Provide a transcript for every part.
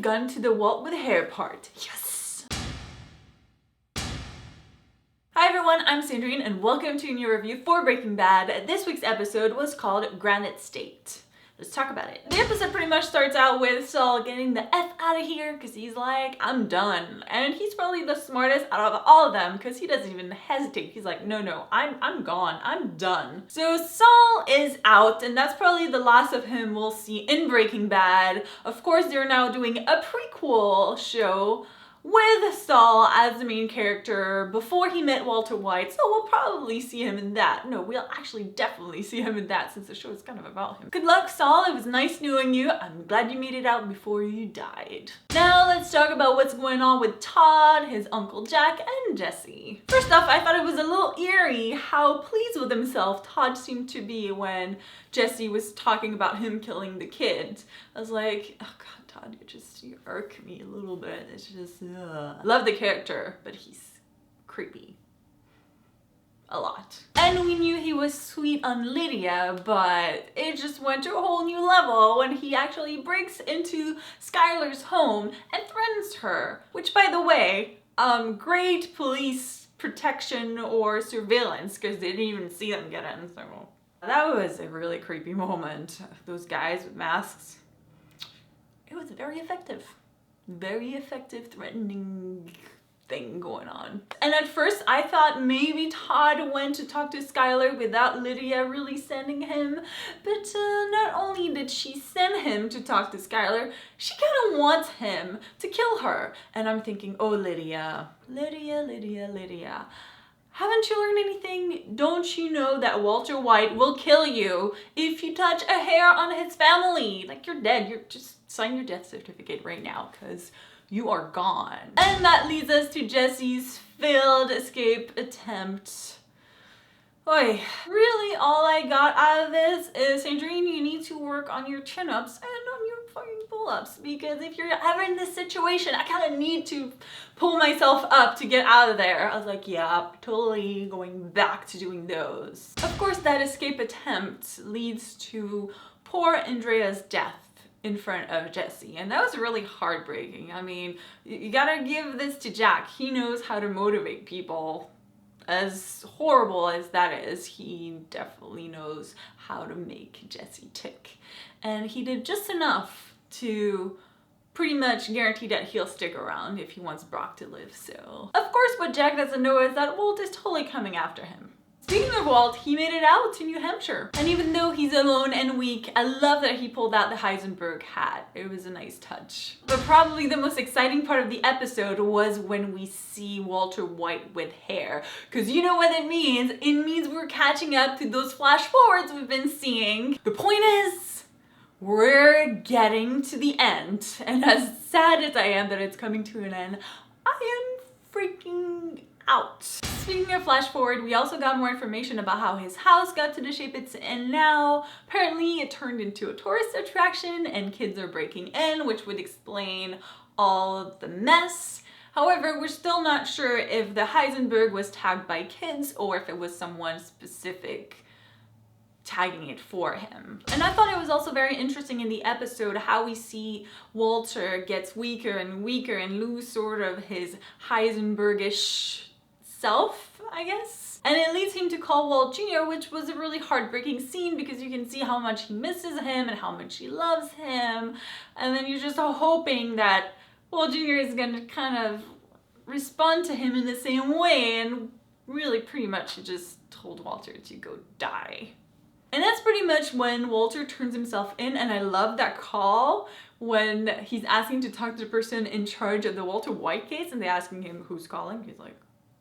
gotten to the Walt with hair part. Yes! Hi everyone, I'm Sandrine and welcome to a new review for Breaking Bad. This week's episode was called Granite State. Let's talk about it. The episode pretty much starts out with Saul getting the F out of here because he's like, I'm done. And he's probably the smartest out of all of them because he doesn't even hesitate. He's like, no, I'm gone. I'm done. So Saul is out and that's probably the last of him we'll see in Breaking Bad. Of course, they're now doing a prequel show with Saul as the main character before he met Walter White, so we'll probably see him in that. No, we'll actually definitely see him in that since the show is kind of about him. Good luck, Saul. It was nice knowing you. I'm glad you made it out before you died. Now let's talk about what's going on with Todd, his Uncle Jack, and Jesse. First off, I thought it was a little eerie how pleased with himself Todd seemed to be when Jesse was talking about him killing the kid. I was like, oh god, Todd, you irk me a little bit. It's just, love the character, but he's creepy. A lot. And we knew he was sweet on Lydia, but it just went to a whole new level when he actually breaks into Skylar's home and threatens her. Which, by the way, great police protection or surveillance, because they didn't even see them get in, so that was a really creepy moment. Those guys with masks. It was very effective. Very effective threatening thing going on. And at first I thought maybe Todd went to talk to Skylar without Lydia really sending him. But not only did she send him to talk to Skylar, she kind of wants him to kill her. And I'm thinking, oh Lydia. Haven't you learned anything? Don't you know that Walter White will kill you if you touch a hair on his family? Like, you're dead. You're just sign your death certificate right now because you are gone. And that leads us to Jesse's failed escape attempt. Oy, really all I got out of this is, Sandrine, you need to work on your chin-ups and on your fucking pull-ups, because if you're ever in this situation, I kind of need to pull myself up to get out of there. I was like, yeah, totally going back to doing those. Of course, that escape attempt leads to poor Andrea's death in front of Jesse, and that was really heartbreaking. I mean, you gotta give this to Jack. He knows how to motivate people. As horrible as that is, he definitely knows how to make Jesse tick. And he did just enough to pretty much guarantee that he'll stick around if he wants Brock to live. So, of course, what Jack doesn't know is that Walt is totally coming after him. Speaking of Walt, he made it out to New Hampshire. And even though he's alone and weak, I love that he pulled out the Heisenberg hat. It was a nice touch. But probably the most exciting part of the episode was when we see Walter White with hair. Because you know what it means? It means we're catching up to those flash forwards we've been seeing. The point is, we're getting to the end. And as sad as I am that it's coming to an end, I am freaking out. Speaking of flash forward, we also got more information about how his house got to the shape it's in now. Apparently it turned into a tourist attraction and kids are breaking in, which would explain all of the mess. However, we're still not sure if the Heisenberg was tagged by kids or if it was someone specific tagging it for him. And I thought it was also very interesting in the episode how we see Walter gets weaker and weaker and lose sort of his Heisenbergish self, I guess. And it leads him to call Walt Jr., which was a really heartbreaking scene because you can see how much he misses him and how much he loves him. And then you're just hoping that Walt Jr. is gonna kind of respond to him in the same way, and really pretty much he just told Walter to go die. And that's pretty much when Walter turns himself in, and I love that call when he's asking to talk to the person in charge of the Walter White case and they're asking him who's calling. He's like,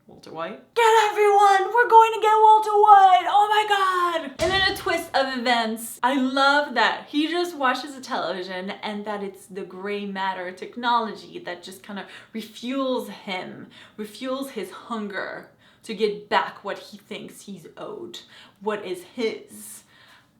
Walter White? Get everyone! We're going to get Walter White! Oh my god! And then a twist of events. I love that he just watches the television and that it's the gray matter technology that just kind of refuels him, refuels his hunger to get back what he thinks he's owed, what is his.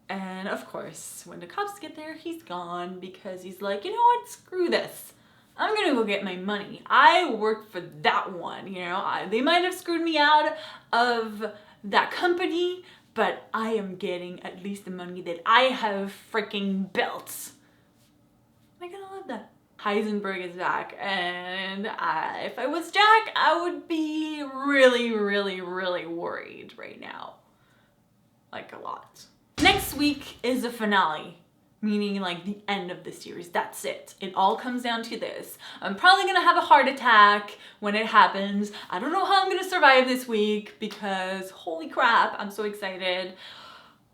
And of course, when the cops get there, he's gone because he's like, you know what, screw this. I'm gonna go get my money. I worked for that one, you know. They might have screwed me out of that company, but I am getting at least the money that I have freaking built. I gotta love that. Heisenberg is back, and if I was Jack, I would be really, really, really worried right now. Like, a lot. Next week is the finale, meaning like the end of the series. That's it. It all comes down to this. I'm probably gonna have a heart attack when it happens. I don't know how I'm gonna survive this week because holy crap, I'm so excited.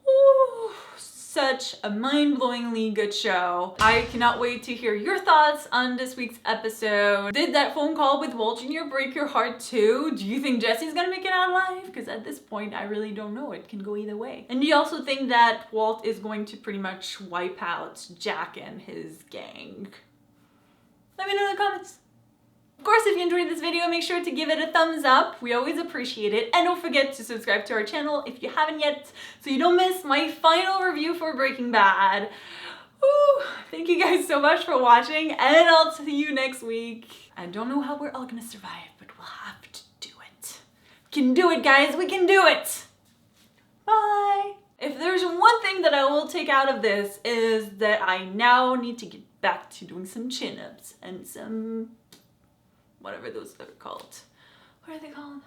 Ooh, such a mind-blowingly good show. I cannot wait to hear your thoughts on this week's episode. Did that phone call with Walt Jr. break your heart too? Do you think Jesse's gonna make it out alive? Because at this point, I really don't know. It can go either way. And do you also think that Walt is going to pretty much wipe out Jack and his gang? Let me know in the comments. Of course, if you enjoyed this video, make sure to give it a thumbs up. We always appreciate it. And don't forget to subscribe to our channel if you haven't yet, so you don't miss my final review for Breaking Bad. Woo! Thank you guys so much for watching, and I'll see you next week. I don't know how we're all gonna survive, but we'll have to do it. We can do it, guys. We can do it. Bye. If there's one thing that I will take out of this is that I now need to get back to doing some chin-ups and some whatever those are called. What are they called?